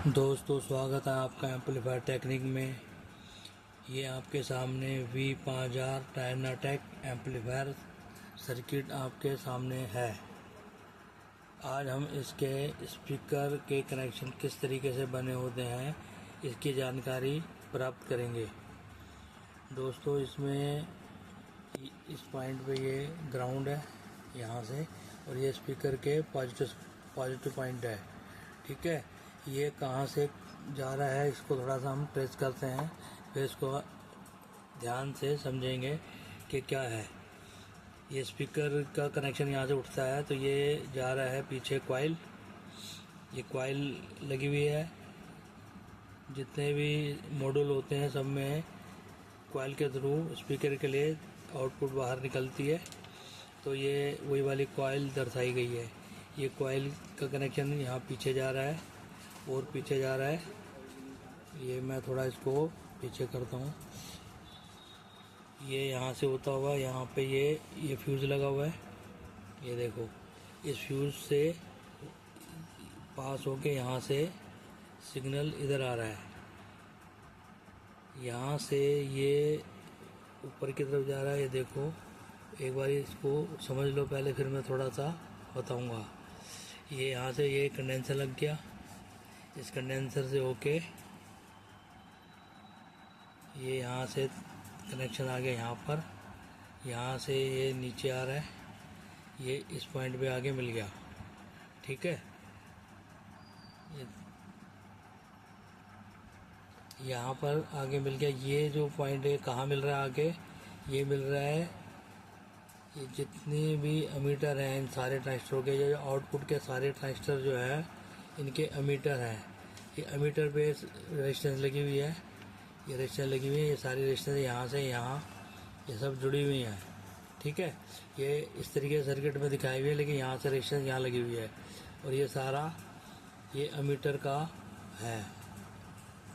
दोस्तों स्वागत है आपका एम्पलीफायर टेक्निक में। ये आपके सामने V5000 डायनाटेक एम्पलीफायर सर्किट आपके सामने है। आज हम इसके स्पीकर के कनेक्शन किस तरीके से बने होते हैं इसकी जानकारी प्राप्त करेंगे। दोस्तों इसमें इस पॉइंट पे ये ग्राउंड है यहाँ से, और ये स्पीकर के पॉजिटिव पॉइंट है। ठीक है, ये कहाँ से जा रहा है इसको थोड़ा सा हम ट्रेस करते हैं, फिर इसको ध्यान से समझेंगे कि क्या है। ये स्पीकर का कनेक्शन यहाँ से उठता है तो ये जा रहा है पीछे कॉइल, ये कॉइल लगी हुई है। जितने भी मॉड्यूल होते हैं सब में कॉइल के थ्रू स्पीकर के लिए आउटपुट बाहर निकलती है, तो ये वही वाली कॉइल दर्शाई गई है। ये कॉइल का कनेक्शन यहाँ पीछे जा रहा है और पीछे जा रहा है। ये मैं थोड़ा इसको पीछे करता हूँ। ये यहाँ से होता हुआ यहाँ पे ये फ्यूज़ लगा हुआ है। ये देखो, इस फ्यूज़ से पास होके यहाँ से सिग्नल इधर आ रहा है। यहाँ से ये ऊपर की तरफ जा रहा है। ये देखो, एक बार इसको समझ लो पहले, फिर मैं थोड़ा सा बताऊँगा। ये यहाँ से ये कंडेंसर लग गया, इस कंडेंसर से होके ये यहाँ से कनेक्शन आ गया यहाँ पर, यहाँ से ये नीचे आ रहा है, ये इस पॉइंट पे आगे मिल गया। ठीक है, ये यहाँ पर आगे मिल गया। ये जो पॉइंट है कहाँ मिल रहा है आगे, ये मिल रहा है ये जितने भी एमीटर हैं इन सारे ट्रांजिस्टरों के, जो आउटपुट के सारे ट्रांजिस्टर जो है इनके एमीटर हैं। ये एमीटर पे रेजिस्टेंस लगी हुई है, ये रेजिस्टेंस लगी हुई है। ये सारी रेजिस्टेंस यहाँ से यहाँ ये सब जुड़ी हुई हैं। ठीक है, ये इस तरीके से सर्किट में दिखाई हुई है, लेकिन यहाँ से रेजिस्टेंस यहाँ लगी हुई है, और ये सारा ये एमीटर का है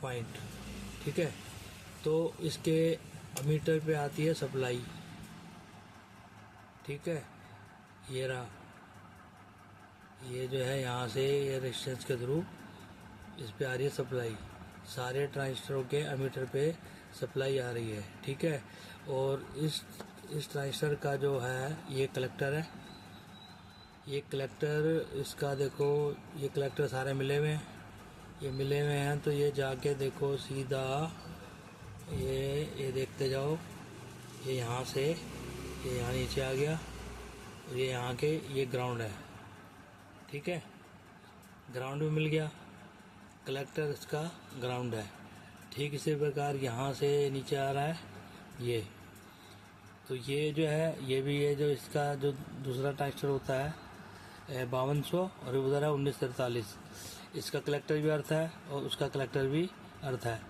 पॉइंट। ठीक है, तो इसके एमीटर पे आती है सप्लाई। ठीक है, ये रहा, ये जो है यहाँ से ये रेजिस्टेंस के थ्रू इस पे आ रही है सप्लाई। सारे ट्रांजिस्टरों के एमीटर पे सप्लाई आ रही है। ठीक है, और इस ट्रांजिस्टर का जो है ये कलेक्टर है। ये कलेक्टर इसका देखो, ये कलेक्टर सारे मिले हुए हैं, ये मिले हुए हैं। तो ये जाके देखो सीधा ये देखते जाओ, ये यहाँ से ये यहाँ नीचे आ गया, और ये यहाँ के ये ग्राउंड है। ठीक है, ग्राउंड भी मिल गया, कलेक्टर इसका ग्राउंड है। ठीक इसी प्रकार यहाँ से नीचे आ रहा है ये, तो ये जो है ये भी, ये जो इसका जो दूसरा ट्रांजिस्टर होता है 5200, और उधर है 1943। इसका कलेक्टर भी अर्थ है और उसका कलेक्टर भी अर्थ है,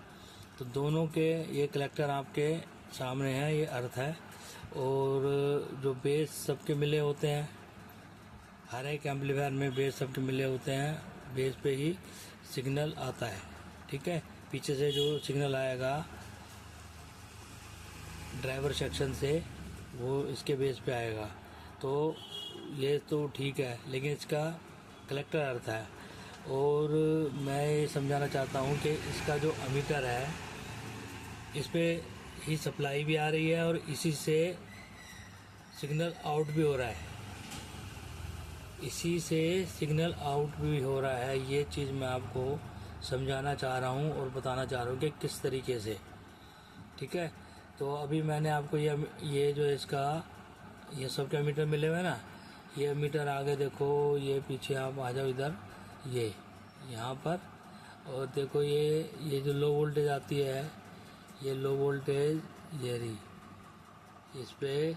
तो दोनों के ये कलेक्टर आपके सामने है, ये अर्थ है। और जो बेस सबके मिले होते हैं, हर एक एम्पलीफायर में बेस सबके मिले होते हैं, बेस पे ही सिग्नल आता है। ठीक है, पीछे से जो सिग्नल आएगा ड्राइवर सेक्शन से वो इसके बेस पे आएगा। तो ये तो ठीक है, लेकिन इसका कलेक्टर अर्थ है। और मैं ये समझाना चाहता हूँ कि इसका जो एमीटर है इस पे ही सप्लाई भी आ रही है, और इसी से सिग्नल आउट भी हो रहा है, इसी से सिग्नल आउट भी हो रहा है। ये चीज़ मैं आपको समझाना चाह रहा हूँ और बताना चाह रहा हूँ कि किस तरीके से। ठीक है, तो अभी मैंने आपको ये जो इसका ये सब के मीटर मिले हुए ना, ये मीटर आगे देखो, ये पीछे आप आ जाओ इधर, ये यहाँ पर, और देखो ये जो लो वोल्टेज आती है, ये लो वोल्टेज ये रही, इस पे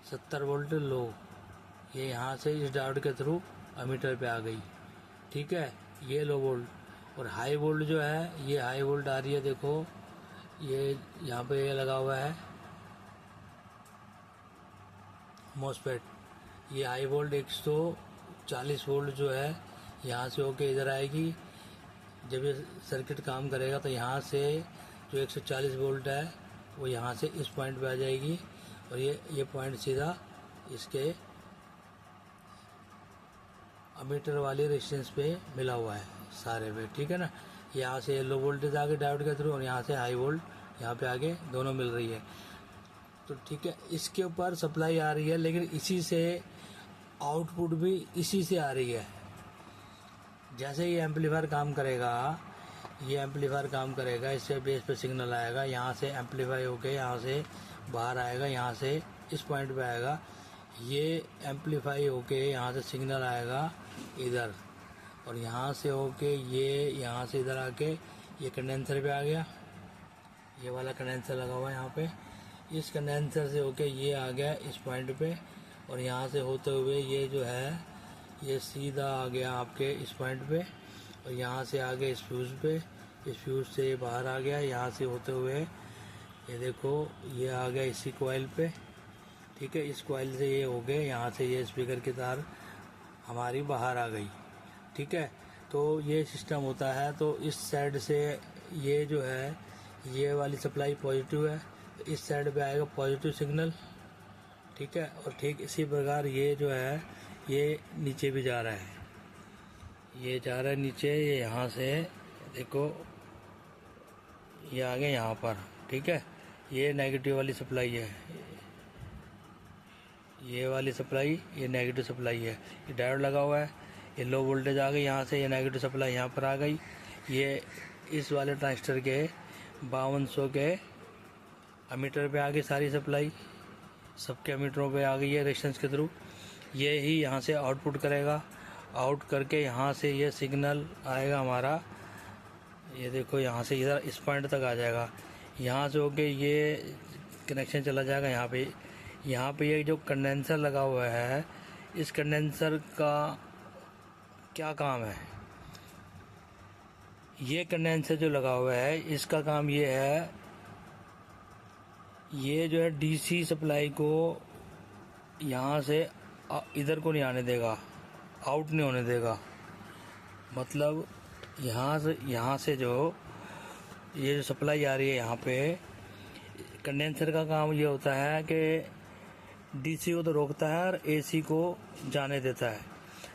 70 वोल्ट लो, ये यहाँ से इस डायोड के थ्रू एमीटर पे आ गई। ठीक है, ये लो वोल्ट। और हाई वोल्ट जो है, ये हाई वोल्ट आ रही है, देखो ये यहाँ पे ये लगा हुआ है मॉसफेट। ये हाई वोल्ट 140 वोल्ट जो है यहाँ से होके इधर आएगी। जब ये सर्किट काम करेगा तो यहाँ से जो 140 वोल्ट है वो यहाँ से इस पॉइंट पे आ जाएगी, और ये पॉइंट सीधा इसके एमीटर वाली रेजिस्टेंस पे मिला हुआ है सारे पे। ठीक है ना, यहाँ से लो वोल्टेज आगे डायोड के थ्रू और यहाँ से हाई वोल्ट यहाँ पे आगे दोनों मिल रही है। तो ठीक है, इसके ऊपर सप्लाई आ रही है, लेकिन इसी से आउटपुट भी इसी से आ रही है। जैसे ये एम्पलीफायर काम करेगा, ये एम्पलीफायर काम करेगा, इससे बेस पे सिग्नल आएगा, यहाँ से एम्पलीफाई होके यहाँ से बाहर आएगा, यहाँ से इस पॉइंट पे आएगा, ये एम्पलीफाई होके यहाँ से सिग्नल आएगा इधर, और यहाँ से होके ये यहाँ से इधर आके ये कंडेंसर पे आ गया। ये वाला कंडेंसर लगा हुआ है यहाँ पे, इस कंडेंसर से होके ये आ गया इस पॉइंट पे, और यहाँ से होते हुए ये जो है ये सीधा आ गया आपके इस पॉइंट पे, और यहाँ से आ गया इस फ्यूज़ पे, इस फ्यूज़ से बाहर आ गया, यहाँ से होते हुए ये देखो ये आ गया इसी कॉइल पे। ठीक है, इस कॉइल से ये हो गए, यहाँ से ये स्पीकर की तार हमारी बाहर आ गई। ठीक है, तो ये सिस्टम होता है। तो इस साइड से ये जो है ये वाली सप्लाई पॉजिटिव है, इस साइड पे आएगा पॉजिटिव सिग्नल। ठीक है, और ठीक इसी प्रकार ये जो है ये नीचे भी जा रहा है, ये जा रहा है नीचे, ये यहाँ से देखो ये आ गया यहाँ पर। ठीक है, ये नेगेटिव वाली सप्लाई है, ये वाली सप्लाई ये नेगेटिव सप्लाई है, ये डायोड लगा हुआ है, ये लो वोल्टेज आ गई यहाँ से, ये नेगेटिव सप्लाई यहाँ पर आ गई। ये इस वाले ट्रांजिस्टर के 5200 के अमीटर पे आ गई सारी सप्लाई, सबके अमीटरों पे आ गई है रेजिस्टेंस के थ्रू। ये ही यहाँ से आउटपुट करेगा, आउट करके यहाँ से ये सिग्नल आएगा हमारा, ये देखो यहाँ से इधर इस पॉइंट तक आ जाएगा, यहाँ से होके ये कनेक्शन चला जाएगा यहाँ पे। यहाँ पे ये जो कंडेंसर लगा हुआ है, इस कंडेंसर का क्या काम है? ये कंडेंसर जो लगा हुआ है इसका काम ये है, ये जो है डीसी सप्लाई को यहाँ से इधर को नहीं आने देगा, आउट नहीं होने देगा। मतलब यहाँ से जो ये जो सप्लाई आ रही है यहाँ पे, कंडेंसर का काम ये होता है कि डीसी को तो रोकता है और एसी को जाने देता है।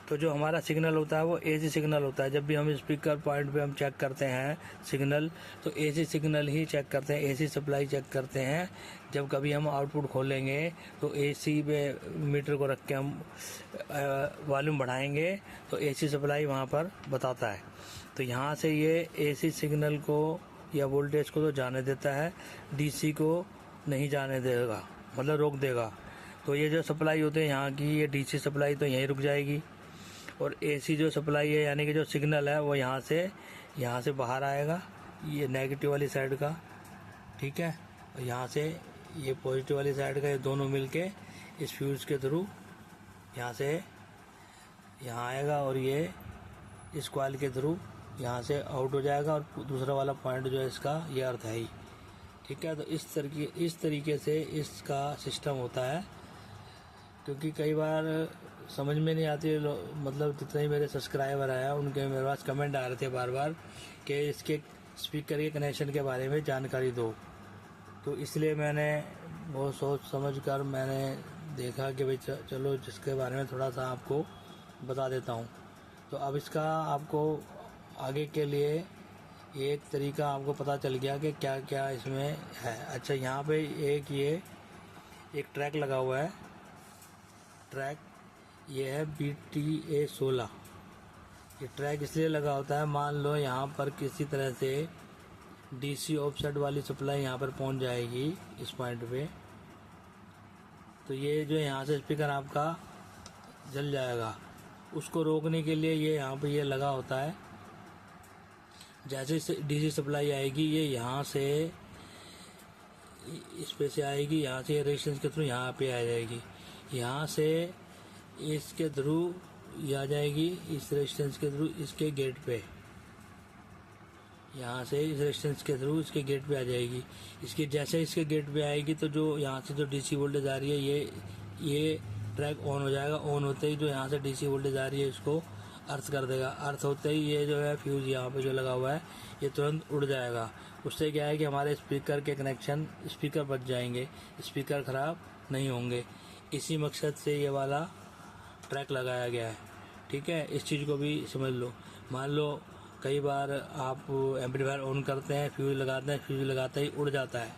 तो जो हमारा सिग्नल होता है वो एसी सिग्नल होता है। जब भी हम स्पीकर पॉइंट पे हम चेक करते हैं सिग्नल, तो एसी सिग्नल ही चेक करते हैं, एसी सप्लाई चेक करते हैं। जब कभी हम आउटपुट खोलेंगे तो एसी पे मीटर को रख के हम वॉल्यूम बढ़ाएंगे तो एसी सप्लाई वहाँ पर बताता है। तो यहाँ से ये एसी सिग्नल को या वोल्टेज को तो जाने देता है, डीसी को नहीं जाने देगा, मतलब रोक देगा। तो ये जो सप्लाई होती है यहाँ की, ये डीसी सप्लाई तो यहीं रुक जाएगी, और एसी जो सप्लाई है यानी कि जो सिग्नल है वो यहाँ से बाहर आएगा, ये नेगेटिव वाली साइड का। ठीक है, और यहाँ से ये पॉजिटिव वाली साइड का, ये दोनों मिलके इस फ्यूज के थ्रू यहाँ से यहाँ आएगा, और ये इस कॉइल के थ्रू यहाँ से आउट हो जाएगा, और दूसरा वाला पॉइंट जो है इसका ये अर्थ है ही। ठीक है, तो इस तरीके से इसका सिस्टम होता है। क्योंकि कई बार समझ में नहीं आती, मतलब जितने ही मेरे सब्सक्राइबर आया उनके मेरे पास कमेंट आ रहे थे बार बार कि इसके स्पीकर के कनेक्शन के बारे में जानकारी दो। तो इसलिए मैंने बहुत सोच समझ कर मैंने देखा कि भाई चलो जिसके बारे में थोड़ा सा आपको बता देता हूँ। तो अब इसका आपको आगे के लिए एक तरीका आपको पता चल गया कि क्या क्या इसमें है। अच्छा, यहाँ पे एक ट्रैक लगा हुआ है, ट्रैक ये है BTA 16। ये ट्रैक इसलिए लगा होता है, मान लो यहाँ पर किसी तरह से डीसी ऑफसेट वाली सप्लाई यहाँ पर पहुँच जाएगी इस पॉइंट पे, तो ये जो यहाँ से स्पीकर आपका जल जाएगा। उसको रोकने के लिए ये यहाँ पे ये लगा होता है, जैसे डीसी सप्लाई आएगी ये यहाँ से इस पे से आएगी, यहाँ से रेजिस्टेंस के थ्रू यहाँ पे आ जाएगी, यहाँ से इसके थ्रू ये आ जाएगी, इस रेजिस्टेंस के थ्रू इसके गेट पे, यहाँ से इस रेजिस्टेंस के थ्रू इसके गेट पे आ जाएगी। इसके जैसे इसके गेट पे आएगी तो जो यहाँ से जो डीसी वोल्टेज आ रही है ये ट्रैक ऑन हो जाएगा। ऑन होते ही जो यहाँ से डीसी वोल्टेज आ रही है इसको अर्थ कर देगा। अर्थ होते ही ये जो है फ्यूज यहाँ पे जो लगा हुआ है ये तुरंत उड़ जाएगा। उससे क्या है कि हमारे स्पीकर के कनेक्शन, स्पीकर बच जाएंगे, स्पीकर ख़राब नहीं होंगे। इसी मकसद से ये वाला ट्रैक लगाया गया है। ठीक है, इस चीज़ को भी समझ लो। मान लो कई बार आप एम्पलीफायर ऑन करते हैं, फ्यूज लगाते हैं, फ्यूज लगाते ही उड़ जाता है,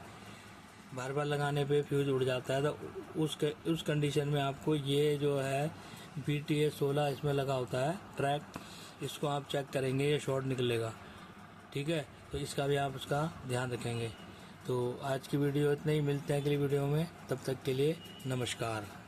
बार बार लगाने पे फ्यूज उड़ जाता है। तो उस कंडीशन में आपको ये जो है BTA 16 इसमें लगा होता है ट्रैक, इसको आप चेक करेंगे, ये शॉर्ट निकलेगा, ठीक है। तो इसका भी आप उसका ध्यान रखेंगे। तो आज की वीडियो इतना ही, मिलते हैं अगली वीडियो में, तब तक के लिए नमस्कार।